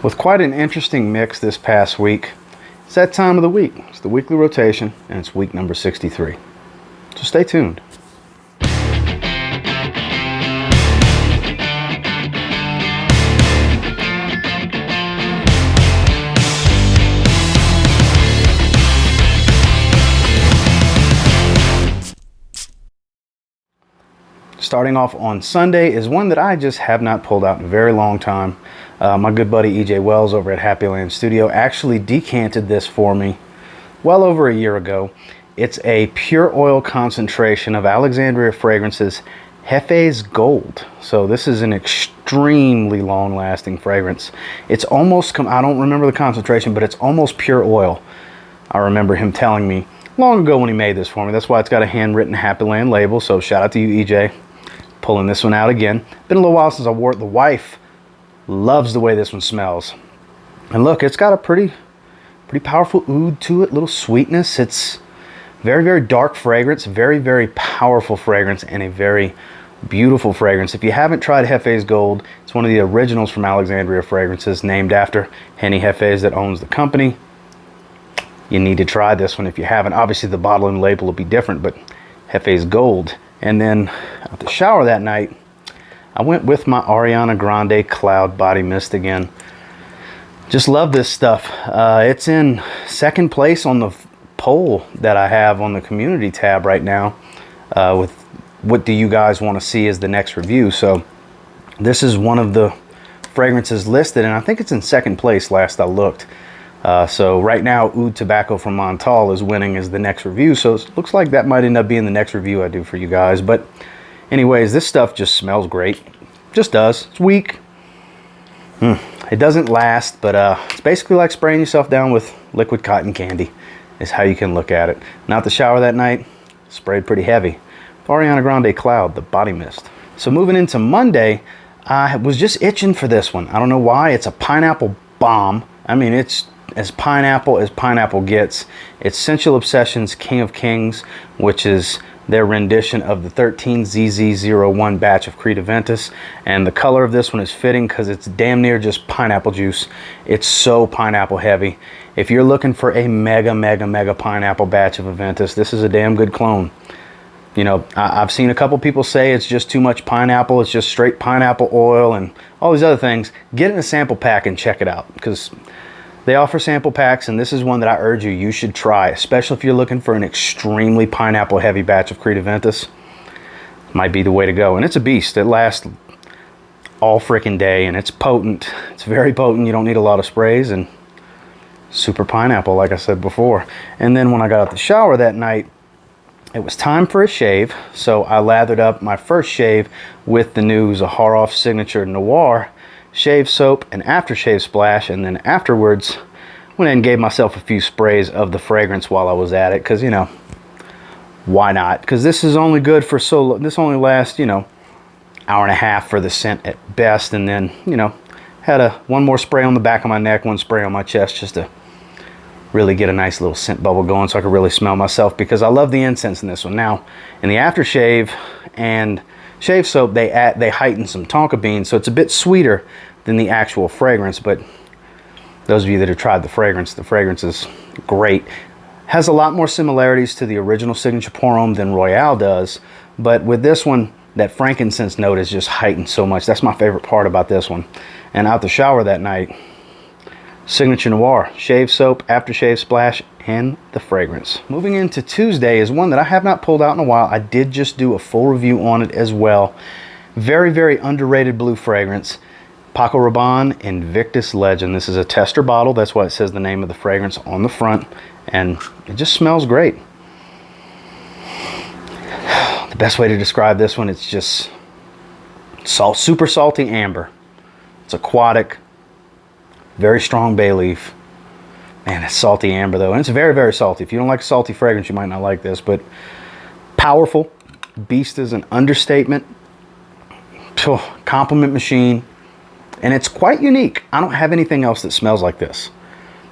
With quite an interesting mix this past week, it's that time of the week. It's the weekly rotation, and it's week number 63. So stay tuned. Starting off on Sunday is one that I just have not pulled out in a very long time. My good buddy EJ Wells over at Happy Land Studio actually decanted this for me well over a year ago. It's a pure oil concentration of Alexandria Fragrances Hefe's Gold. So this is an extremely long-lasting fragrance. It's almost, I don't remember the concentration, but it's almost pure oil. I remember him telling me long ago when he made this for me. That's why it's got a handwritten Happy Land label. So shout out to you, EJ. Pulling this one out again. Been a little while since I wore it. The wife loves the way this one smells. And look, it's got a pretty powerful oud to it, little sweetness. It's very, very dark fragrance, very, very powerful fragrance, and a very beautiful fragrance. If you haven't tried Hefe's Gold, it's one of the originals from Alexandria Fragrances, named after Henny Hefes that owns the company. You need to try this one if you haven't. Obviously the bottle and label will be different, but Hefe's Gold. And then at the shower that night, I went with my Ariana Grande Cloud Body Mist again. Just love this stuff. It's in second place on the poll that I have on the community tab right now with what do you guys want to see as the next review. So this is one of the fragrances listed, and I think it's in second place last I looked. So right now, Oud Tobacco from Montal is winning as the next review. So it looks like that might end up being the next review I do for you guys. But anyways, this stuff just smells great. Just does. It's weak. It doesn't last, but it's basically like spraying yourself down with liquid cotton candy is how you can look at it. Not the shower that night. Sprayed pretty heavy. Ariana Grande Cloud, the body mist. So moving into Monday, I was just itching for this one. I don't know why. It's a pineapple bomb. I mean, it's as pineapple gets. It's Sensual Obsessions King of Kings, which is their rendition of the 13ZZ01 batch of Creed Aventus. And the color of this one is fitting because it's damn near just pineapple juice. It's so pineapple heavy. If you're looking for a mega pineapple batch of Aventus, this is a damn good clone. You know, I've seen a couple people say it's just too much pineapple. It's just straight pineapple oil and all these other things. Get in a sample pack and check it out, because they offer sample packs, and this is one that I urge you should try, especially if you're looking for an extremely pineapple heavy batch of Creed Aventus. Might be the way to go. And it's a beast. It lasts all freaking day, and it's potent. It's very potent. You don't need a lot of sprays, and super pineapple, like I said before. And then when I got out the shower that night, it was time for a shave, so I lathered up my first shave with the new Zaharoff Signature Noir shave soap and aftershave splash, and then afterwards went in and gave myself a few sprays of the fragrance while I was at it, because, you know, why not? Because this is only good for this only lasts, you know, hour and a half for the scent at best, and then, you know, had one more spray on the back of my neck, one spray on my chest, just to really get a nice little scent bubble going so I could really smell myself, because I love the incense in this one. Now, in the aftershave and shave soap, they heighten some tonka beans, so it's a bit sweeter than the actual fragrance. But those of you that have tried the fragrance is great. Has a lot more similarities to the original Signature Pour Homme than Royale does, but with this one, that frankincense note is just heightened so much. That's my favorite part about this one. And out the shower that night, Signature Noir, shave soap, aftershave splash, and the fragrance. Moving into Tuesday is one that I have not pulled out in a while. I did just do a full review on it as well. Very underrated blue fragrance. Paco Rabanne Invictus Legend. This is a tester bottle. That's why it says the name of the fragrance on the front. And it just smells great. The best way to describe this one, it's just super salty amber. It's aquatic. Very strong bay leaf. Man, it's salty amber though, and it's very salty. If you don't like a salty fragrance, you might not like this, but powerful. Beast is an understatement. Compliment machine. And it's quite unique. I don't have anything else that smells like this.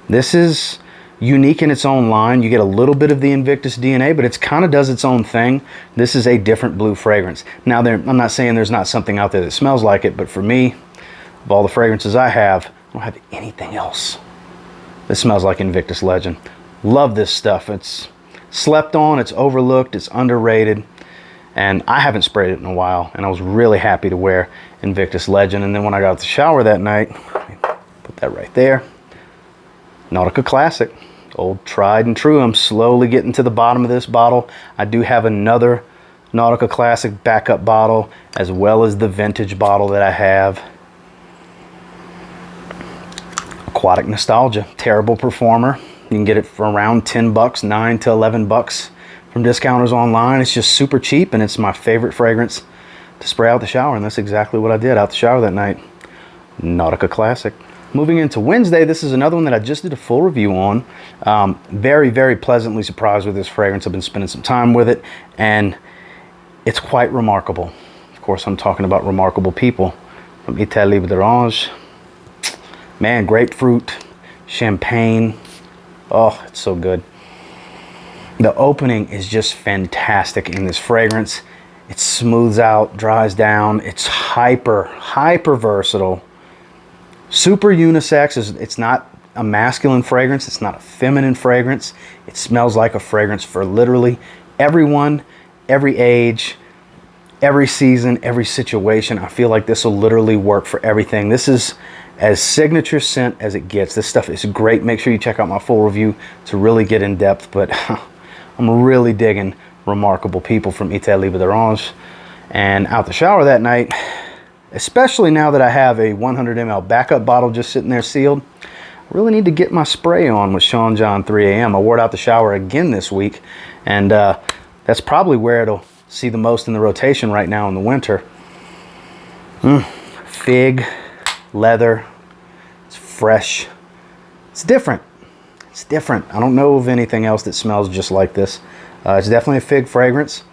This is unique in its own line. You get a little bit of the Invictus DNA, but it kind of does its own thing. This is a different blue fragrance. Now, I'm not saying there's not something out there that smells like it, but for me, of all the fragrances I have, I don't have anything else. This smells like Invictus Legend. Love this stuff. It's slept on, it's overlooked, it's underrated. And I haven't sprayed it in a while, and I was really happy to wear Invictus Legend. And then when I got out the shower that night, put that right there, Nautica Classic, old tried and true. I'm slowly getting to the bottom of this bottle. I do have another Nautica Classic backup bottle, as well as the vintage bottle that I have. Aquatic Nostalgia, terrible performer. You can get it for around 10 bucks, 9 to 11 bucks from discounters online. It's just super cheap, and it's my favorite fragrance to spray out the shower, and that's exactly what I did out the shower that night. Nautica Classic. Moving into Wednesday, this is another one that I just did a full review on. Very, very pleasantly surprised with this fragrance. I've been spending some time with it, and it's quite remarkable. Of course, I'm talking about Remarkable People from Italie d'Orange. Man, grapefruit, champagne. Oh, it's so good. The opening is just fantastic in this fragrance. It smooths out, dries down. It's hyper versatile. Super unisex. It's not a masculine fragrance. It's not a feminine fragrance. It smells like a fragrance for literally everyone, every age, every season, every situation. I feel like this will literally work for everything. This is as signature scent as it gets. This stuff is great. Make sure you check out my full review to really get in depth, but I'm really digging Remarkable People from Italie d'Orange. And out the shower that night, especially now that I have a 100 ml backup bottle just sitting there sealed, I really need to get my spray on with Sean John 3 AM. I wore it out the shower again this week, and that's probably where it'll see the most in the rotation right now in the winter. Fig, leather, it's fresh, it's different. It's different. I don't know of anything else that smells just like this. It's definitely a fig fragrance.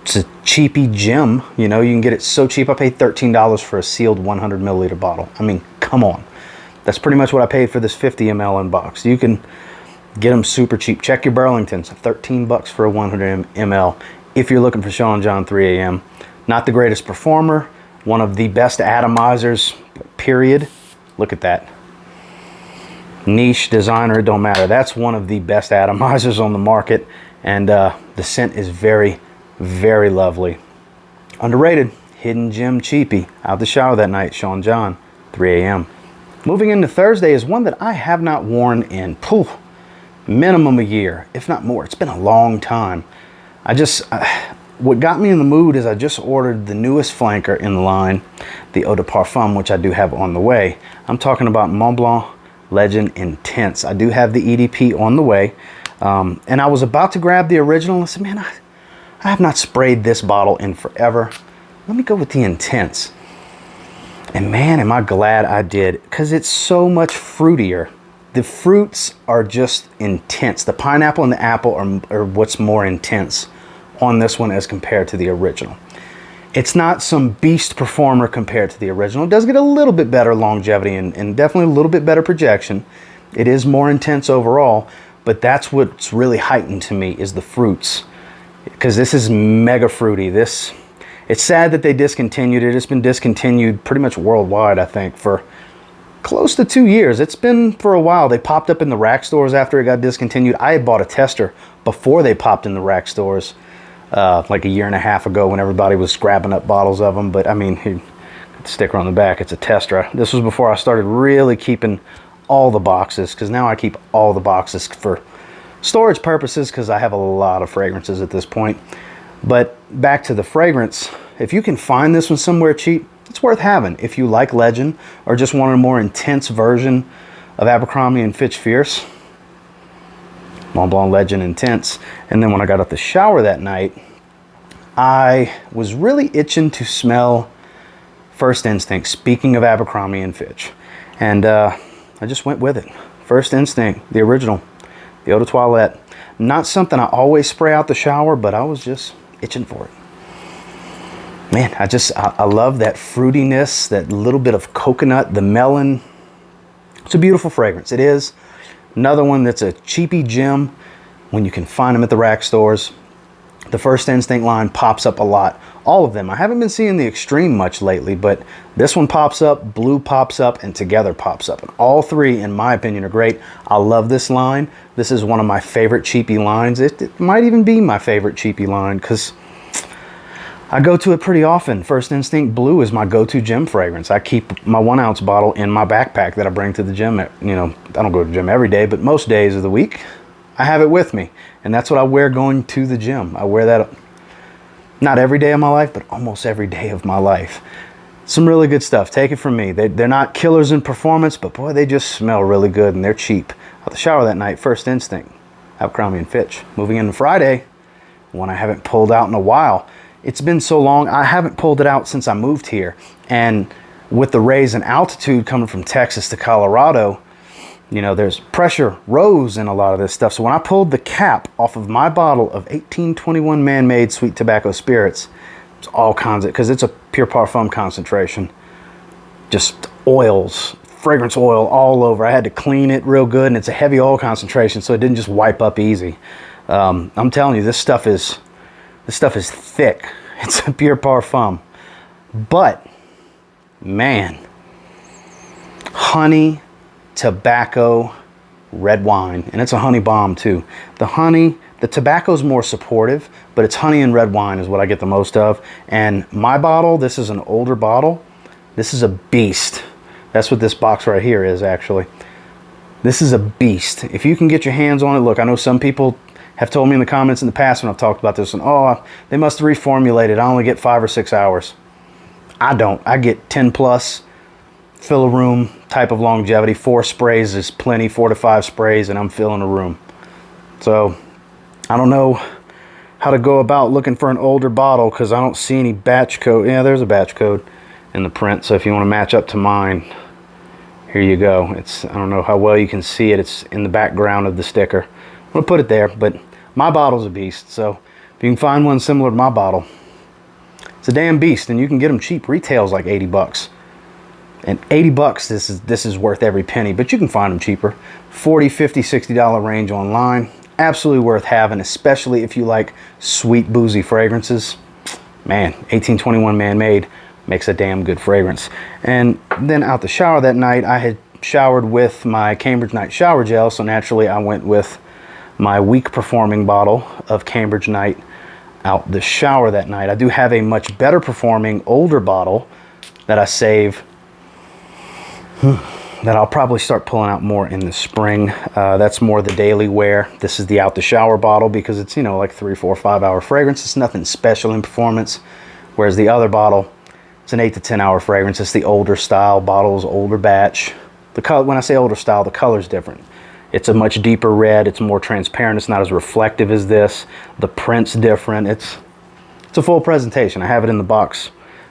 It's a cheapy gem. You know, you can get it so cheap. I paid $13 for a sealed 100 milliliter bottle. I mean, come on. That's pretty much what I paid for this 50 ml in box. You can get them super cheap. Check your Burlingtons. 13 bucks for a 100 ml if you're looking for Sean John 3 AM. Not the greatest performer. One of the best atomizers, period. Look at that. Niche, designer, it don't matter. That's one of the best atomizers on the market, and the scent is very, very lovely. Underrated, hidden gem cheapie. Out the shower that night, Sean John, 3 AM. Moving into Thursday is one that I have not worn in minimum a year, if not more. It's been a long time. What got me in the mood is I just ordered the newest flanker in the line, the Eau de Parfum, which I do have on the way. I'm talking about Mont Blanc Legend Intense. I do have the EDP on the way, and I was about to grab the original. I said, man, I have not sprayed this bottle in forever. Let me go with the Intense. And man, am I glad I did, because it's so much fruitier. The fruits are just intense. The pineapple and the apple are what's more intense on this one as compared to the original. It's not some beast performer compared to the original. It does get a little bit better longevity and definitely a little bit better projection. It is more intense overall, but that's what's really heightened to me is the fruits, because this is mega fruity. It's sad that they discontinued it. It's been discontinued pretty much worldwide, I think, for close to 2 years. It's been for a while. They popped up in the rack stores after it got discontinued. I had bought a tester before they popped in the rack stores. Like a year and a half ago when everybody was grabbing up bottles of them. But I mean, the sticker on the back, it's a tester. This was before I started really keeping all the boxes, because now I keep all the boxes for storage purposes, because I have a lot of fragrances at this point. But back to the fragrance, if you can find this one somewhere cheap, it's worth having. If you like Legend or just want a more intense version of Abercrombie & Fitch Fierce, Mont Blanc Legend Intense. And then when I got out the shower that night, I was really itching to smell First Instinct, speaking of Abercrombie & Fitch. And I just went with it. First Instinct, the original, the Eau de Toilette. Not something I always spray out the shower, but I was just itching for it. Man, I love that fruitiness, that little bit of coconut, the melon. It's a beautiful fragrance. It is. Another one that's a cheapy gem when you can find them at the rack stores. The First Instinct line pops up a lot all of them. I haven't been seeing the extreme much lately, but this one pops up, blue pops up, and together pops up. And all three, in my opinion, are great. I love this line. This is one of my favorite cheapy lines. It might even be my favorite cheapy line because I go to it pretty often. First Instinct Blue is my go-to gym fragrance. I keep my 1 ounce bottle in my backpack that I bring to the gym. You know, I don't go to the gym every day, but most days of the week, I have it with me. And that's what I wear going to the gym. I wear that not every day of my life, but almost every day of my life. Some really good stuff. Take it from me. They're not killers in performance, but boy, they just smell really good and they're cheap. Out the shower that night, First Instinct, Abercrombie & Fitch. Moving into Friday, one I haven't pulled out in a while. It's been so long, I haven't pulled it out since I moved here. And with the raise in altitude coming from Texas to Colorado, you know, there's pressure rose in a lot of this stuff. So when I pulled the cap off of my bottle of 1821 man-made sweet tobacco spirits, it's all kinds of, because it's a pure parfum concentration, just oils, fragrance oil all over. I had to clean it real good, and it's a heavy oil concentration, so it didn't just wipe up easy. I'm telling you, this stuff is thick. It's a pure parfum. But man, honey, tobacco, red wine, and it's a honey bomb too. The tobacco's more supportive, but it's honey and red wine is what I get the most of. And my bottle, this is an older bottle. This is a beast. That's what this box right here is, actually. This is a beast. If you can get your hands on it, look, I know some people have told me in the comments in the past when I've talked about this, and oh, they must have reformulated. I only get 5 or 6 hours. I don't. I get 10 plus, fill a room type of longevity. 4 sprays is plenty, 4 to 5 sprays, and I'm filling a room. So I don't know how to go about looking for an older bottle because I don't see any batch code. Yeah, there's a batch code in the print. So if you want to match up to mine, here you go. I don't know how well you can see it. It's in the background of the sticker. I'm going to put it there, but my bottle's a beast. So if you can find one similar to my bottle, it's a damn beast, and you can get them cheap. Retail's like 80 bucks. And 80 bucks, this is worth every penny, but you can find them cheaper. 40, 50, $60 range online. Absolutely worth having, especially if you like sweet, boozy fragrances. Man, 1821 man-made makes a damn good fragrance. And then out the shower that night, I had showered with my Cambridge Night shower gel, so naturally I went with my weak performing bottle of Cambridge Night out the shower that night. I do have a much better performing older bottle that I save that I'll probably start pulling out more in the spring. That's more the daily wear. This is the out the shower bottle because it's, you know, like 3, 4, 5 hour fragrance. It's nothing special in performance. Whereas the other bottle, it's an 8 to 10 hour fragrance. It's the older style bottles, older batch. The color, when I say older style, the color's different. It's a much deeper red. It's more transparent. It's not as reflective as this. The print's different. It's a full presentation. I have it in the box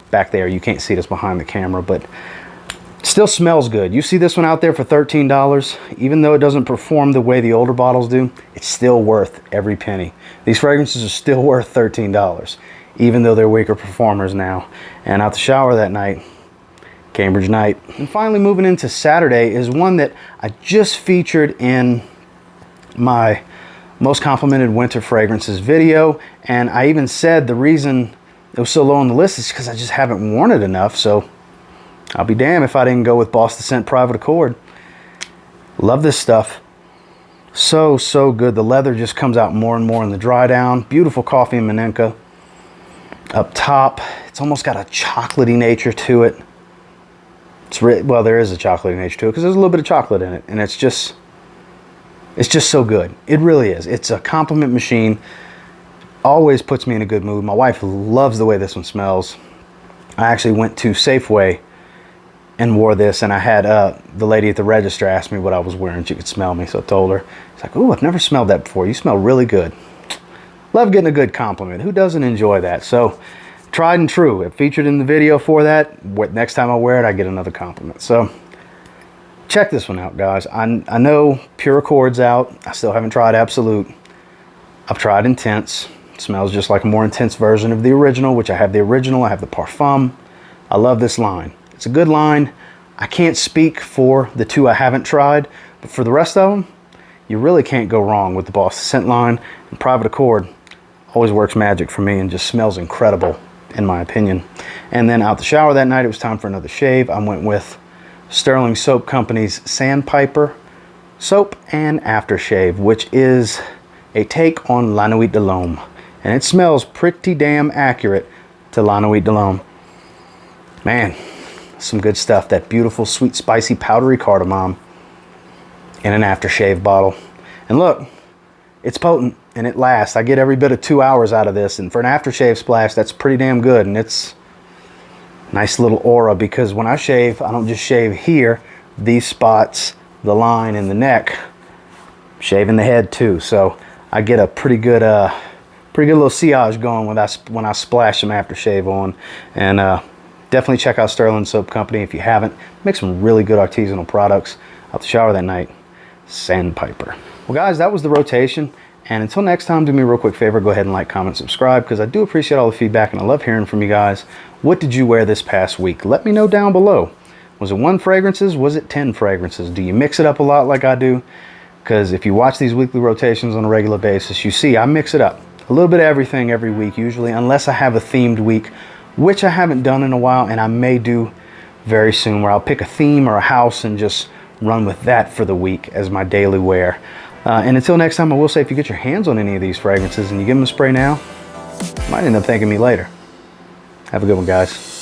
back there. You can't see this behind the camera, but it still smells good. You see this one out there for $13. Even though it doesn't perform the way the older bottles do, it's still worth every penny. These fragrances are still worth $13, even though they're weaker performers now. And out the shower that night, Cambridge Night. And finally, moving into Saturday is one that I just featured in my most complimented winter fragrances video, and I even said the reason it was so low on the list is because I just haven't worn it enough. So I'll be damned if I didn't go with Boss the Scent Private Accord. Love this stuff. So good. The leather just comes out more and more in the dry down. Beautiful coffee and Manenka up top. It's almost got a chocolatey nature to it. Well, there is a chocolatey nature to it because there's a little bit of chocolate in it, and it's just so good. It really is. It's a compliment machine. Always puts me in a good mood. My wife loves the way this one smells. I actually went to Safeway and wore this, and I had the lady at the register ask me what I was wearing. She could smell me, so I told her. She's like, "Ooh, I've never smelled that before. You smell really good." Love getting a good compliment. Who doesn't enjoy that? So tried and true. It featured in the video for that. Next time I wear it, I get another compliment. So check this one out, guys. I know Pure Accord's out. I still haven't tried Absolute. I've tried Intense. It smells just like a more intense version of the original, which I have the original. I have the Parfum. I love this line. It's a good line. I can't speak for the two I haven't tried, but for the rest of them, you really can't go wrong with the Boss Scent line. And Private Accord always works magic for me and just smells incredible in my opinion. And then out the shower that night, it was time for another shave. I went with Sterling Soap Company's Sandpiper soap and aftershave, which is a take on La Nuit de l'Homme, and it smells pretty damn accurate to La Nuit de l'Homme. Man, some good stuff. That beautiful, sweet, spicy, powdery cardamom in an aftershave bottle. And look, it's potent and it lasts. I get every bit of 2 hours out of this, and for an aftershave splash, that's pretty damn good. And it's nice little aura, because when I shave, I don't just shave here, these spots, the line in the neck, shaving the head too. So I get a pretty good little sillage going when I splash some aftershave on. And definitely check out Sterling Soap Company if you haven't. Make some really good artisanal products. Out the shower that night, Sandpiper. Well guys, that was the rotation. And until next time, do me a real quick favor, go ahead and like, comment, subscribe, because I do appreciate all the feedback and I love hearing from you guys. What did you wear this past week? Let me know down below. Was it 1 fragrances? Was it 10 fragrances? Do you mix it up a lot like I do? Because if you watch these weekly rotations on a regular basis, you see I mix it up. A little bit of everything every week usually, unless I have a themed week, which I haven't done in a while, and I may do very soon, where I'll pick a theme or a house and just run with that for the week as my daily wear. And until next time, I will say, if you get your hands on any of these fragrances and you give them a spray now, you might end up thanking me later. Have a good one, guys.